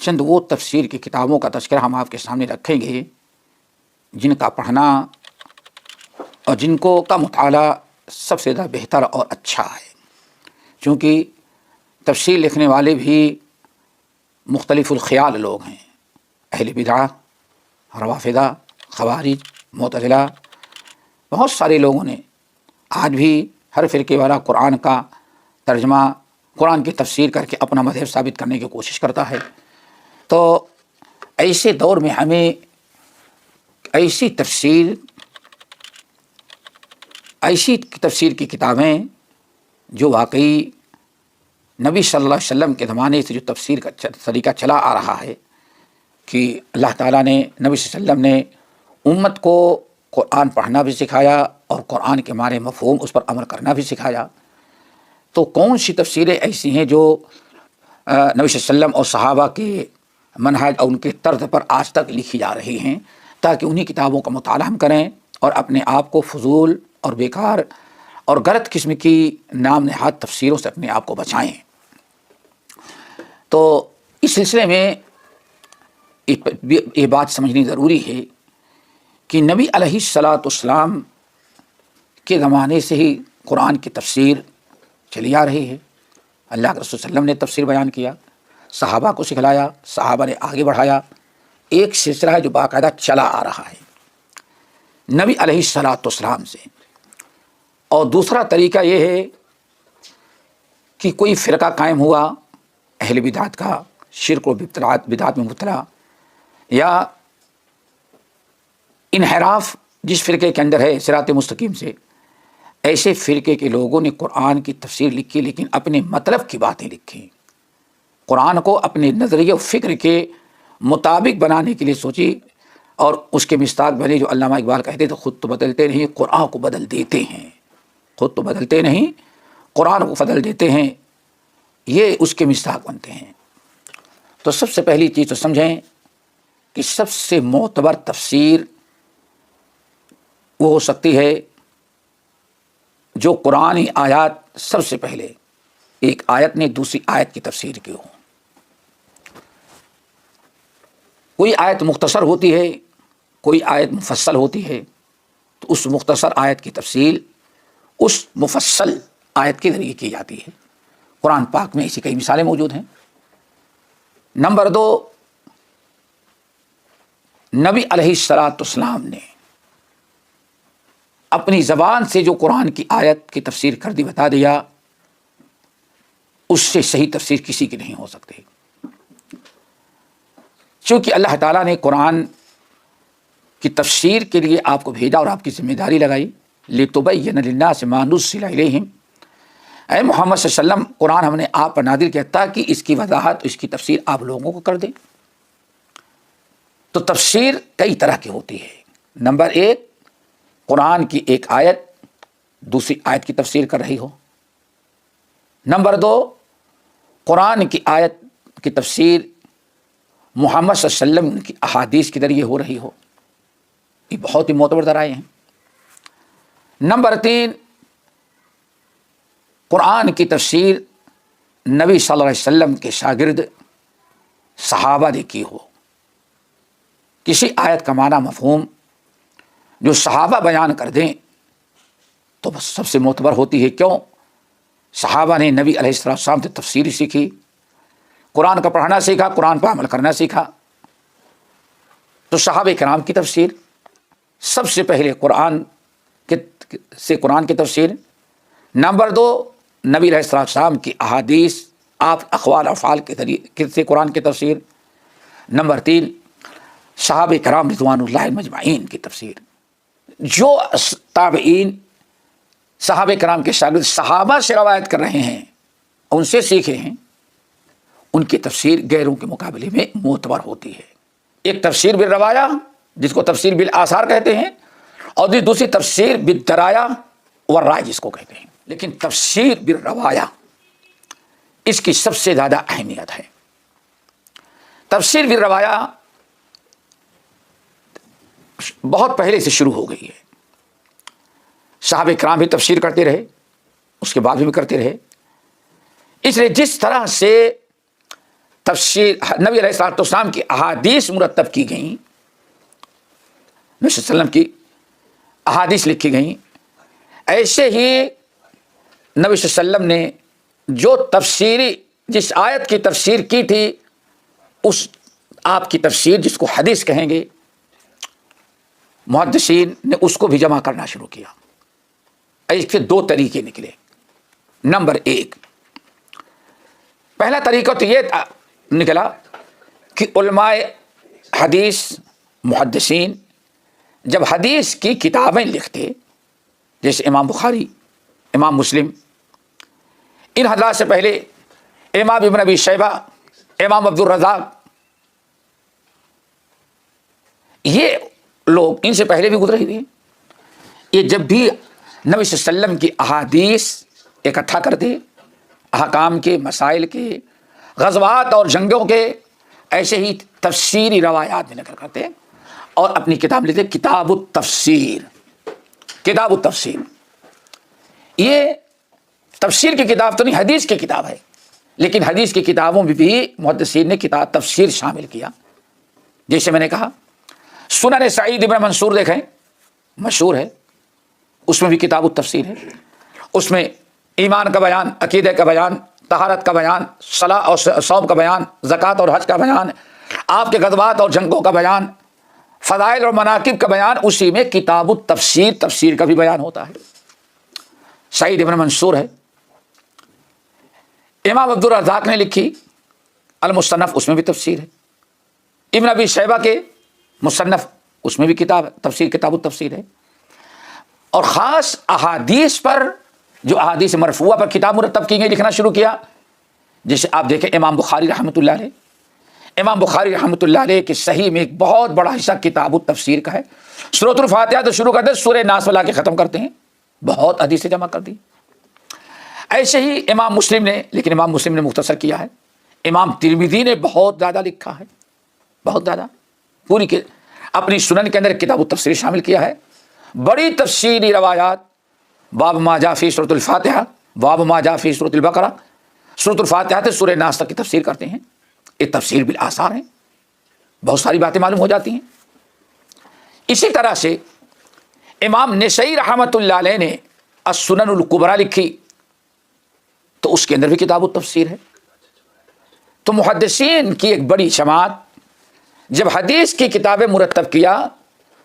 چند وہ تفسیر کی کتابوں کا تذکرہ ہم آپ کے سامنے رکھیں گے جن کا پڑھنا اور جن کو کا مطالعہ سب سے زیادہ بہتر اور اچھا ہے، چونکہ تفسیر لکھنے والے بھی مختلف الخیال لوگ ہیں، اہل بدعہ، روافضہ، خوارج، معتزلہ، بہت سارے لوگوں نے آج بھی ہر فرقے والا قرآن کا ترجمہ، قرآن کی تفسیر کر کے اپنا مذہب ثابت کرنے کی کوشش کرتا ہے۔ تو ایسے دور میں ہمیں ایسی تفسیر کی کتابیں جو واقعی نبی صلی اللہ علیہ وسلم کے زمانے سے جو تفسیر کا طریقہ چلا آ رہا ہے کہ اللہ تعالیٰ نے نبی صلی اللہ علیہ وسلم نے امت کو قرآن پڑھنا بھی سکھایا اور قرآن کے معنی مفہوم اس پر عمل کرنا بھی سکھایا، تو کون سی تفسیریں ایسی ہیں جو نبی صلی اللہ علیہ وسلم اور صحابہ کے منہج اور ان کے طرز پر آج تک لکھی جا رہی ہیں، تاکہ انہی کتابوں کا مطالعہ ہم کریں اور اپنے آپ کو فضول اور بیکار اور غلط قسم کی نام نہاد تفسیروں سے اپنے آپ کو بچائیں۔ تو اس سلسلے میں یہ بات سمجھنی ضروری ہے کہ نبی علیہ الصلاۃ والسلام کے زمانے سے ہی قرآن کی تفسیر چلی آ رہی ہے۔ اللہ کے رسول صلی اللہ علیہ وسلم نے تفسیر بیان کیا، صحابہ کو سکھلایا، صحابہ نے آگے بڑھایا، ایک سلسلہ ہے جو باقاعدہ چلا آ رہا ہے نبی علیہ الصلاۃ والسلام سے۔ اور دوسرا طریقہ یہ ہے کہ کوئی فرقہ قائم ہوا اہل بدعت کا، شرک و بدعت میں مبتلا یا انحراف جس فرقے کے اندر ہے صراط مستقیم سے، ایسے فرقے کے لوگوں نے قرآن کی تفسیر لکھی لیکن اپنے مطلب کی باتیں لکھی، قرآن کو اپنے نظریے و فکر کے مطابق بنانے کے لیے سوچی، اور اس کے مصداق بنے جو علامہ اقبال کہتے تھے، خود تو بدلتے نہیں قرآن کو بدل دیتے ہیں، خود تو بدلتے نہیں قرآن کو بدل دیتے ہیں، یہ اس کے مصداق بنتے ہیں۔ تو سب سے پہلی چیز تو سمجھیں کہ سب سے معتبر تفسیر وہ ہو سکتی ہے جو قرآنی آیات سب سے پہلے ایک آیت نے دوسری آیت کی تفسیر کی ہو۔ کوئی آیت مختصر ہوتی ہے، کوئی آیت مفصل ہوتی ہے، تو اس مختصر آیت کی تفصیل اس مفصل آیت کے ذریعے کی جاتی ہے۔ قرآن پاک میں ایسی کئی مثالیں موجود ہیں۔ نمبر 2، نبی علیہ الصلاۃ والسلام نے اپنی زبان سے جو قرآن کی آیت کی تفسیر کر دی، بتا دیا، اس سے صحیح تفسیر کسی کی نہیں ہو سکتی، چونکہ اللہ تعالیٰ نے قرآن کی تفسیر کے لیے آپ کو بھیجا اور آپ کی ذمہ داری لگائی، لِتُبَيِّنَ لِلنَّاسِ مَا نُزِّلَ إِلَيْهِمْ، اے محمد صلی اللہ علیہ وسلم، قرآن ہم نے آپ پر نازل کیا تاکہ اس کی وضاحت، اس کی تفسیر آپ لوگوں کو کر دیں۔ تو تفسیر کئی طرح کی ہوتی ہے۔ نمبر 1، قرآن کی ایک آیت دوسری آیت کی تفسیر کر رہی ہو۔ نمبر 2، قرآن کی آیت کی تفسیر محمد صلی اللہ علیہ وسلم کی احادیث کے ذریعے ہو رہی ہو، یہ بہت ہی معتبر ذرائع ہیں۔ نمبر 3، قرآن کی تفسیر نبی صلی اللہ علیہ وسلم کے شاگرد صحابہ نے کی ہو، کسی آیت کا معنی مفہوم جو صحابہ بیان کر دیں تو بس سب سے معتبر ہوتی ہے۔ کیوں؟ صحابہ نے نبی علیہ السلام سے تفسیر سیکھی، قرآن کا پڑھنا سیکھا، قرآن پر عمل کرنا سیکھا، تو صحابہ کرام کی تفسیر سب سے پہلے قرآن کی تفسیر۔ نمبر 2، نبی علیہ السلام کی احادیث، آپ اقوال افعال کے ذریعے سے قرآن کی تفسیر۔ نمبر 3، صحابہ کرام رضوان اللہ مجمعین کی تفسیر، جو تابعین صحابہ کرام کے شاگرد صحابہ سے روایت کر رہے ہیں، ان سے سیکھے ہیں، ان کی تفسیر غیروں کے مقابلے میں معتبر ہوتی ہے۔ ایک تفسیر بالروایہ جس کو تفسیر بالآثار کہتے ہیں، اور دوسری تفسیر بالدرایا والرائے جس کو کہتے ہیں۔ لیکن تفسیر بالروایہ اس کی سب سے زیادہ اہمیت ہے۔ تفسیر بالروایہ بہت پہلے سے شروع ہو گئی ہے، صحابہ کرام بھی تفسیر کرتے رہے، اس کے بعد بھی کرتے رہے۔ اس لیے جس طرح سے تفسیر نبی علیہ الصلوۃ والسلام کی احادیث مرتب کی گئیں، نبی صلی اللہ علیہ وسلم کی احادیث لکھی گئیں، ایسے ہی نبی صلی اللہ علیہ وسلم نے جو تفسیری جس آیت کی تفسیر کی تھی اس آپ کی تفسیر جس کو حدیث کہیں گے محدثین نے اس کو بھی جمع کرنا شروع کیا۔ اس کے دو طریقے نکلے۔ نمبر ایک، پہلا طریقہ تو یہ نکلا کہ علماء حدیث محدثین جب حدیث کی کتابیں لکھتے، جیسے امام بخاری، امام مسلم، ان حضرات سے پہلے امام ابن ابی شیبہ، امام عبد الرزاق، یہ لوگ ان سے پہلے بھی گزرے ہوئے، یہ جب بھی نبی صلی اللہ علیہ وسلم کی احادیث اکٹھا کرتے، احکام کے، مسائل کے، غزوات اور جنگوں کے، ایسے ہی تفسیری روایات میں نقل کرتے اور اپنی کتاب لیتے، کتاب التفسیر۔ کتاب التفسیر یہ تفسیر کی کتاب تو نہیں، حدیث کی کتاب ہے، لیکن حدیث کی کتابوں میں بھی محدثین نے کتاب تفسیر شامل کیا۔ جیسے میں نے کہا سنن سعید ابن منصور دیکھیں، مشہور ہے، اس میں بھی کتاب التفسیر ہے، اس میں ایمان کا بیان، عقیدہ کا بیان، طہارت کا بیان، صلاۃ اور صوم کا بیان، زکوٰۃ اور حج کا بیان، آپ کے غزوات اور جنگوں کا بیان، فضائل اور مناقب کا بیان، اسی میں کتاب التفسیر، تفسیر کا بھی بیان ہوتا ہے۔ سعید ابن منصور ہے۔ امام عبد الرزاق نے لکھی المصنف، اس میں بھی تفسیر ہے۔ ابن ابی شیبہ کے مصنف، اس میں بھی کتاب تفسیر، کتاب التفسیر ہے۔ اور خاص احادیث پر، جو احادیث مرفوعہ پر کتاب مرتب کی گئی، لکھنا شروع کیا۔ جیسے آپ دیکھیں امام بخاری رحمۃ اللہ علیہ، امام بخاری رحمۃ اللہ علیہ کے صحیح میں ایک بہت بڑا حصہ کتاب التفسیر کا ہے۔ سورۃ الفاتحہ تو شروع کرتے سورہ ناس لا کے ختم کرتے ہیں، بہت حدیثیں جمع کر دی۔ ایسے ہی امام مسلم نے، لیکن امام مسلم نے مختصر کیا ہے۔ امام ترمذی نے بہت زیادہ لکھا ہے، بہت زیادہ، پوری اپنی سنن کے اندر کتاب التفسیر شامل کیا ہے۔ بڑی تفصیلی روایات، باب ما جاء فی سورۃ الفاتحہ، باب ما جاء فی سورۃ البقرہ، سورۃ الفاتحہ سے سورہ ناس تک کی تفسیر کرتے ہیں۔ یہ تفسیر بالآثار ہے، بہت ساری باتیں معلوم ہو جاتی ہیں۔ اسی طرح سے امام نسائی رحمۃ اللہ علیہ نے السنن الکبریٰ لکھی، تو اس کے اندر بھی کتاب التفسیر ہے۔ تو محدثین کی ایک بڑی جماعت جب حدیث کی کتابیں مرتب کیا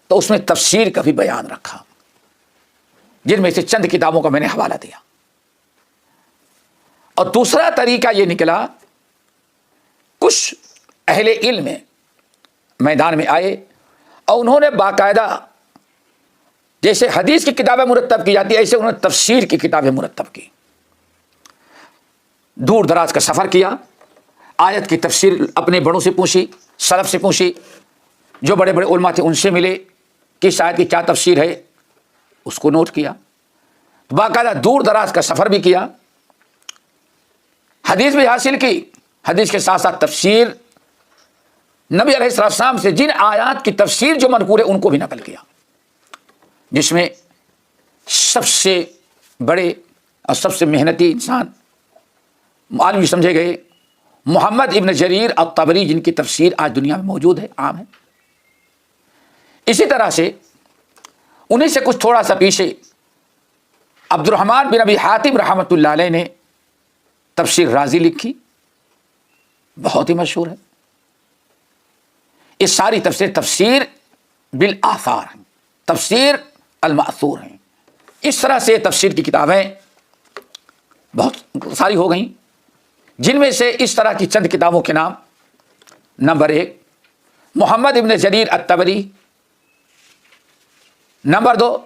تو اس میں تفسیر کا بھی بیان رکھا، جن میں سے چند کتابوں کا میں نے حوالہ دیا۔ اور دوسرا طریقہ یہ نکلا، کچھ اہل علم میدان میں آئے اور انہوں نے باقاعدہ، جیسے حدیث کی کتابیں مرتب کی جاتی ایسے انہوں نے تفسیر کی کتابیں مرتب کی۔ دور دراز کا سفر کیا، آیت کی تفسیر اپنے بڑوں سے پوچھی، سلف سے پوچھی، جو بڑے بڑے علماء تھے ان سے ملے، کس آیت کی کیا تفسیر ہے، اس کو نوٹ کیا۔ باقاعدہ دور دراز کا سفر بھی کیا، حدیث بھی حاصل کی، حدیث کے ساتھ ساتھ تفسیر، نبی علیہ السلام سے جن آیات کی تفسیر جو منقول ہے ان کو بھی نقل کیا، جس میں سب سے بڑے اور سب سے محنتی انسان عالمی سمجھے گئے محمد ابن جریر الطبری، جن کی تفسیر آج دنیا میں موجود ہے، عام ہے۔ اسی طرح سے انہیں سے کچھ تھوڑا سا پیچھے عبد الرحمن بن ابی حاتم رحمۃ اللہ علیہ نے تفسیر رازی لکھی، بہت ہی مشہور ہے۔ یہ ساری تفسیر بالآثار ہیں، تفسیر المأثور ہیں۔ اس طرح سے تفسیر کی کتابیں بہت ساری ہو گئیں، جن میں سے اس طرح کی چند کتابوں کے نام: نمبر 1 محمد ابن جریر الطبری، نمبر 2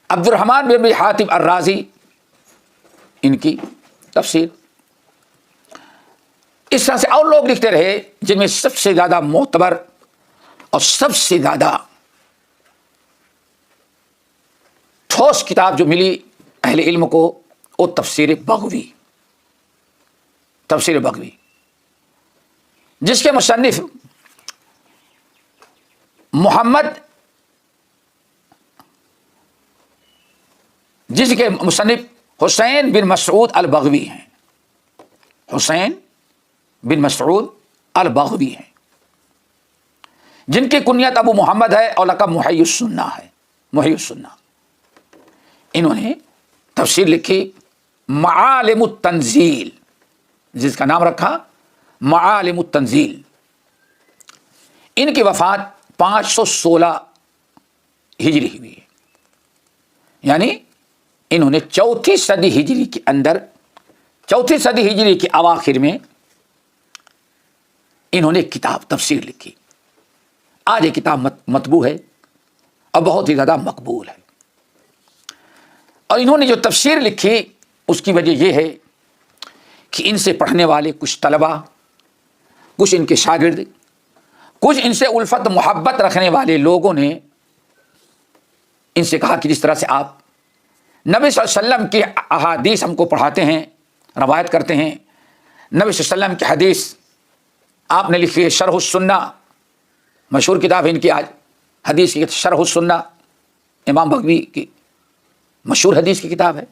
عبد الرحمن بن ابی حاتم الرازی، ان کی تفسیر۔ اس طرح سے اور لوگ لکھتے رہے، جن میں سب سے زیادہ معتبر اور سب سے زیادہ ٹھوس کتاب جو ملی اہل علم کو، وہ تفسیر بغوی، تفسیر بغوی، جس کے مصنف حسین بن مسعود البغوی ہیں، حسین بن مسعود البغوی ہیں، جن کی کنیت ابو محمد ہے اور لقب محی السنہ ہے، محی السنہ۔ انہوں نے تفسیر لکھی معالم التنزیل، جس کا نام رکھا معالم التنزیل۔ ان کی وفات 516 ہجری ہوئی ہے، یعنی انہوں نے چوتھی صدی ہجری کے اندر، چوتھی صدی ہجری کے اواخر میں انہوں نے کتاب تفسیر لکھی۔ آج یہ کتاب مطبوع ہے اور بہت ہی زیادہ مقبول ہے۔ اور انہوں نے جو تفسیر لکھی اس کی وجہ یہ ہے کہ ان سے پڑھنے والے کچھ طلباء، کچھ ان کے شاگرد، کچھ ان سے الفت محبت رکھنے والے لوگوں نے ان سے کہا کہ جس طرح سے آپ نبی صلی اللہ علیہ وسلم کی احادیث ہم کو پڑھاتے ہیں، روایت کرتے ہیں، نبی صلی اللہ علیہ وسلم کی حدیث آپ نے لکھی ہے، شرح السنہ مشہور کتاب ہے ان کی، آج حدیث کی شرح السنہ امام بغوی کی مشہور حدیث کی کتاب ہے،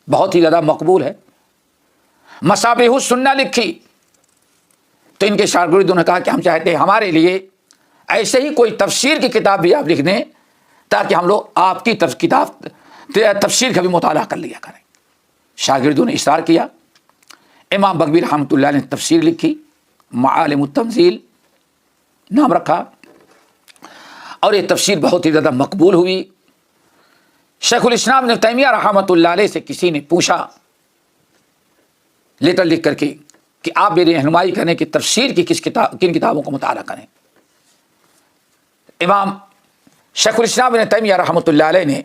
بہت ہی زیادہ مقبول ہے۔ مصابیح السنہ لکھی، تو ان کے شاگردوں نے کہا کہ ہم چاہتے ہیں ہمارے لیے ایسے ہی کوئی تفسیر کی کتاب بھی آپ لکھ دیں تاکہ ہم لوگ آپ کی کتاب تفسیر کا بھی مطالعہ کر لیا کریں۔ شاگردوں نے اصرار کیا، امام بغوی رحمۃ اللہ نے تفسیر لکھی، معالم التنزیل نام رکھا، اور یہ تفسیر بہت ہی زیادہ مقبول ہوئی۔ شیخ الاسلام ابن تیمیہ رحمۃ اللہ علیہ سے کسی نے پوچھا لیٹر لکھ کر کے کہ آپ میری رہنمائی کریں کہ تفسیر کی کن کتابوں کو مطالعہ کریں۔ امام شیخ الاسلام ابن تیمیہ رحمۃ اللہ علیہ نے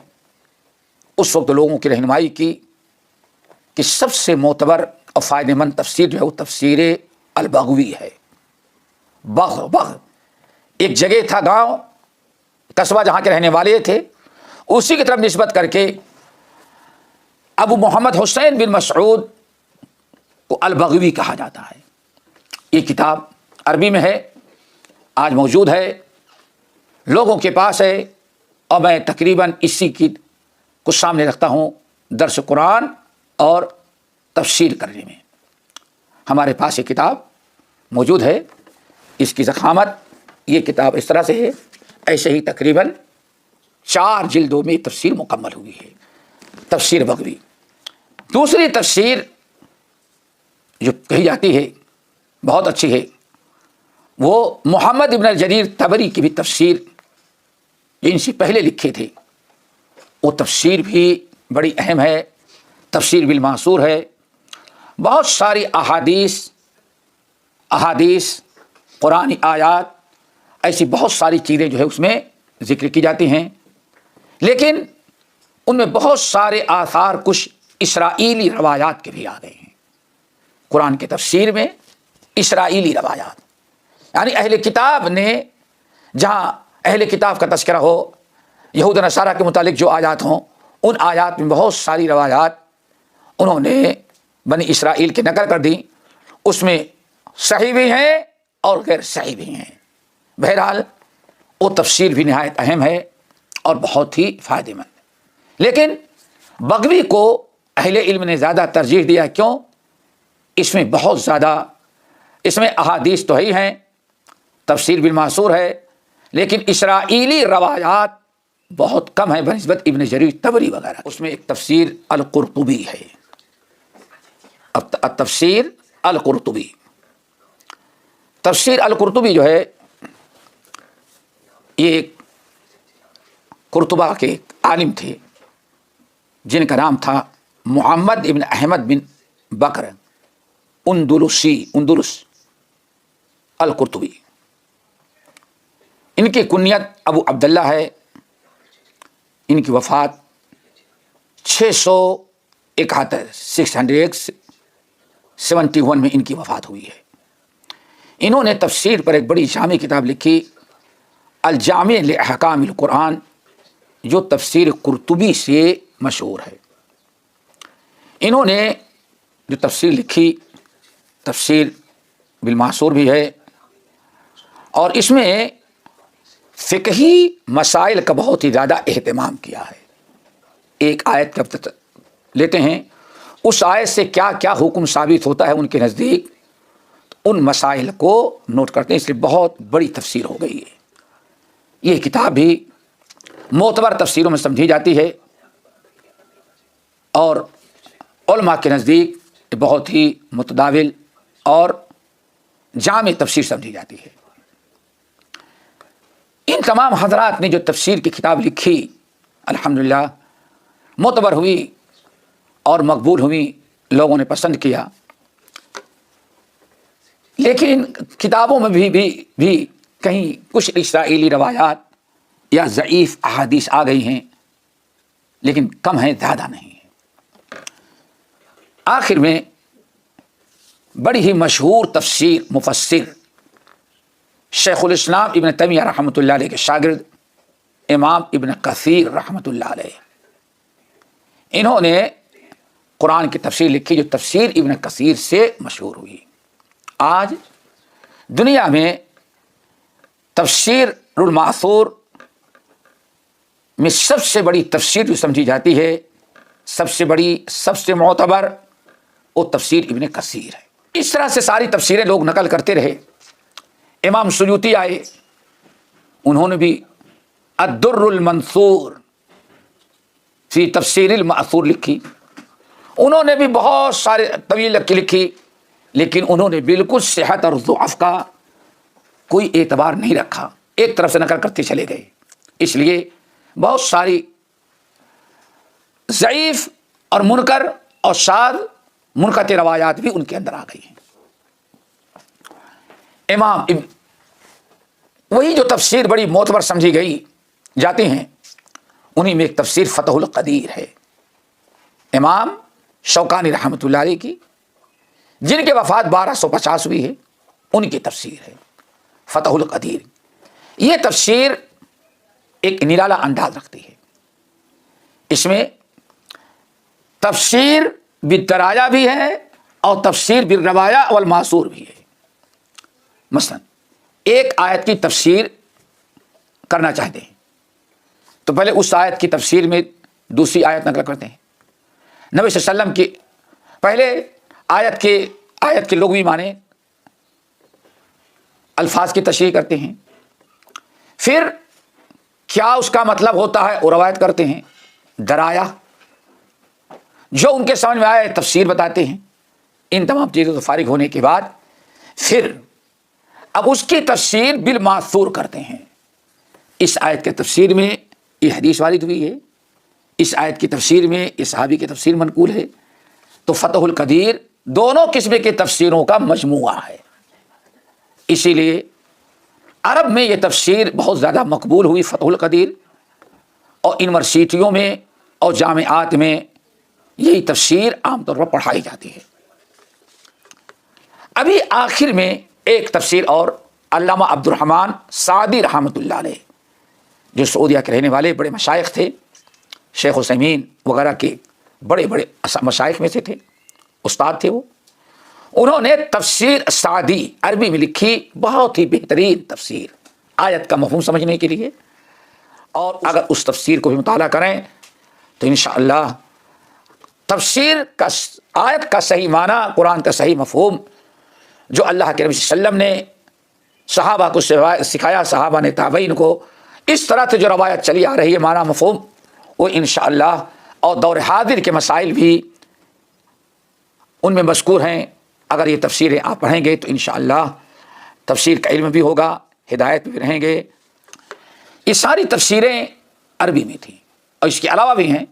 اس وقت لوگوں کی رہنمائی کی کہ سب سے معتبر اور فائدہ مند تفسیر جو ہے وہ تفسیر البغوی ہے۔ بغ ایک جگہ تھا، گاؤں قصبہ جہاں کے رہنے والے تھے، اسی کی طرف نسبت کر کے ابو محمد حسین بن مسعود کو البغوی کہا جاتا ہے۔ یہ کتاب عربی میں ہے، آج موجود ہے، لوگوں کے پاس ہے، اور میں تقریباً اسی کی کو سامنے رکھتا ہوں درس قرآن اور تفسیر کرنے میں۔ ہمارے پاس یہ کتاب موجود ہے، اس کی ضخامت، یہ کتاب اس طرح سے ہے، ایسے ہی تقریباً 4 جلدوں میں تفسیر مکمل ہوئی ہے، تفسیر بغوی۔ دوسری تفسیر جو کہی جاتی ہے بہت اچھی ہے، وہ محمد ابن جریر طبری کی بھی تفسیر جو ان سے پہلے لکھے تھے، وہ تفسیر بھی بڑی اہم ہے، تفسیر بالمعصور ہے۔ بہت ساری احادیث قرآنی آیات، ایسی بہت ساری چیزیں جو ہے اس میں ذکر کی جاتی ہیں، لیکن ان میں بہت سارے آثار کچھ اسرائیلی روایات کے بھی آ گئے ہیں۔ قرآن کی تفسیر میں اسرائیلی روایات، یعنی اہل کتاب نے، جہاں اہل کتاب کا تذکرہ ہو، یہود و نصارہ کے متعلق جو آیات ہوں، ان آیات میں بہت ساری روایات انہوں نے بنی اسرائیل کی نقل کر دی، اس میں صحیح بھی ہیں اور غیر صحیح بھی ہیں۔ بہرحال وہ تفسیر بھی نہایت اہم ہے اور بہت ہی فائدہ مند، لیکن بغوی کو اہل علم نے زیادہ ترجیح دیا۔ کیوں؟ اس میں بہت زیادہ، اس میں احادیث تو ہی ہیں، تفسیر بالمعصور ہے، لیکن اسرائیلی روایات بہت کم ہیں بنسبت ابن جریر طبری وغیرہ۔ اس میں ایک تفسیر القرطبی ہے، تفسیر القرطبی۔ تفسیر القرطبی جو ہے، یہ ایک قرطبہ کے ایک عالم تھے جن کا نام تھا محمد ابن احمد بن بکر اندلس القرطبی۔ ان کی کنیت ابو عبداللہ ہے۔ ان کی وفات 671 میں ان کی وفات ہوئی ہے۔ انہوں نے تفسیر پر ایک بڑی جامع کتاب لکھی، الجامع لاحکام القرآن، جو تفسیر قرطبی سے مشہور ہے۔ انہوں نے جو تفسیر لکھی، تفسیر بالمعصور بھی ہے، اور اس میں فقہی مسائل کا بہت ہی زیادہ اہتمام کیا ہے۔ ایک آیت کا لیتے ہیں، اس آیت سے کیا کیا حکم ثابت ہوتا ہے ان کے نزدیک، ان مسائل کو نوٹ کرتے ہیں، اس لیے بہت بڑی تفسیر ہو گئی ہے۔ یہ کتاب بھی معتبر تفسیروں میں سمجھی جاتی ہے اور علماء کے نزدیک بہت ہی متداول اور جامع تفسیر سمجھی جاتی ہے۔ ان تمام حضرات نے جو تفسیر کی کتاب لکھی الحمدللہ معتبر ہوئی اور مقبول ہوئی، لوگوں نے پسند کیا، لیکن ان کتابوں میں بھی کہیں کچھ اسرائیلی روایات یا ضعیف احادیث آ گئی ہیں، لیکن کم ہیں، زیادہ نہیں ہیں۔ آخر میں بڑی ہی مشہور تفسیر مفسر شیخ الاسلام ابن تیمیہ رحمۃ اللہ علیہ کے شاگرد امام ابن کثیر رحمۃ اللہ علیہ، انہوں نے قرآن کی تفسیر لکھی جو تفسیر ابن کثیر سے مشہور ہوئی۔ آج دنیا میں تفسیر المأثور میں سب سے بڑی تفسیر جو سمجھی جاتی ہے، سب سے بڑی، سب سے معتبر، وہ تفسیر ابن کثیر ہے۔ اس طرح سے ساری تفسیریں لوگ نقل کرتے رہے۔ امام سیوطی آئے، انہوں نے بھی الدر المنثور فی تفسیر المأثور لکھی، انہوں نے بھی بہت سارے طویل لکھی، لیکن انہوں نے بالکل صحت اور ضعف کا کوئی اعتبار نہیں رکھا، ایک طرف سے نقل کرتے چلے گئے، اس لیے بہت ساری ضعیف اور منکر اور شاذ منقطع روایات بھی ان کے اندر آ گئی ہیں۔ وہی جو تفسیر بڑی معتبر سمجھی گئی جاتی ہیں، انہی میں ایک تفسیر فتح القدیر ہے، امام شوکانی رحمۃ اللہ علیہ کی، جن کے وفات 1250 ہوئی ہے، ان کی تفسیر ہے فتح القدیر۔ یہ تفسیر ایک نرالا انداز رکھتی ہے، اس میں تفسیر بالدرایا بھی ہے اور تفسیر بالروایا والماثور بھی ہے۔ مثلا ایک آیت کی تفسیر کرنا چاہتے ہیں تو پہلے اس آیت کی تفسیر میں دوسری آیت نقل کرتے ہیں، نبی صلی اللہ علیہ وسلم کی پہلے آیت کے لغوی معنی الفاظ کی تشریح کرتے ہیں، پھر کیا اس کا مطلب ہوتا ہے وہ روایت کرتے ہیں، درایا جو ان کے سمجھ میں آئے تفسیر بتاتے ہیں۔ ان تمام چیزوں سے فارغ ہونے کے بعد پھر اب اس کی تفسیر بالماثور کرتے ہیں۔ اس آیت کے تفسیر میں یہ حدیث وارد ہوئی ہے، اس آیت کی تفسیر میں یہ صحابی کی تفسیر منقول ہے، تو فتح القدیر دونوں قسم کی تفسیروں کا مجموعہ ہے۔ اسی لیے عرب میں یہ تفسیر بہت زیادہ مقبول ہوئی فتح القدیر، اور یونیورسٹیوں میں اور جامعات میں یہی تفسیر عام طور پر پڑھائی جاتی ہے۔ ابھی آخر میں ایک تفسیر اور علامہ عبد الرحمن سعدی رحمۃ اللہ علیہ، جو سعودیہ کے رہنے والے بڑے مشائخ تھے، شیخ عثیمین وغیرہ کے بڑے بڑے مشائخ میں سے تھے، استاد تھے وہ، انہوں نے تفسیر سعدی عربی میں لکھی، بہت ہی بہترین تفسیر آیت کا مفہوم سمجھنے کے لیے، اور اگر اس تفسیر کو بھی مطالعہ کریں تو انشاءاللہ تفسیر کا آیت کا صحیح معنی، قرآن کا صحیح مفہوم جو اللہ کے نبی صلی اللہ علیہ وسلم نے صحابہ کو سکھایا، صحابہ نے تابعین کو، اس طرح سے جو روایت چلی آ رہی ہے معنی مفہوم، وہ انشاءاللہ اور دور حاضر کے مسائل بھی ان میں مذکور ہیں۔ اگر یہ تفسیریں آپ پڑھیں گے تو انشاءاللہ تفسیر کا علم بھی ہوگا، ہدایت بھی رہیں گے۔ یہ ساری تفسیریں عربی میں تھیں، اور اس کے علاوہ بھی ہیں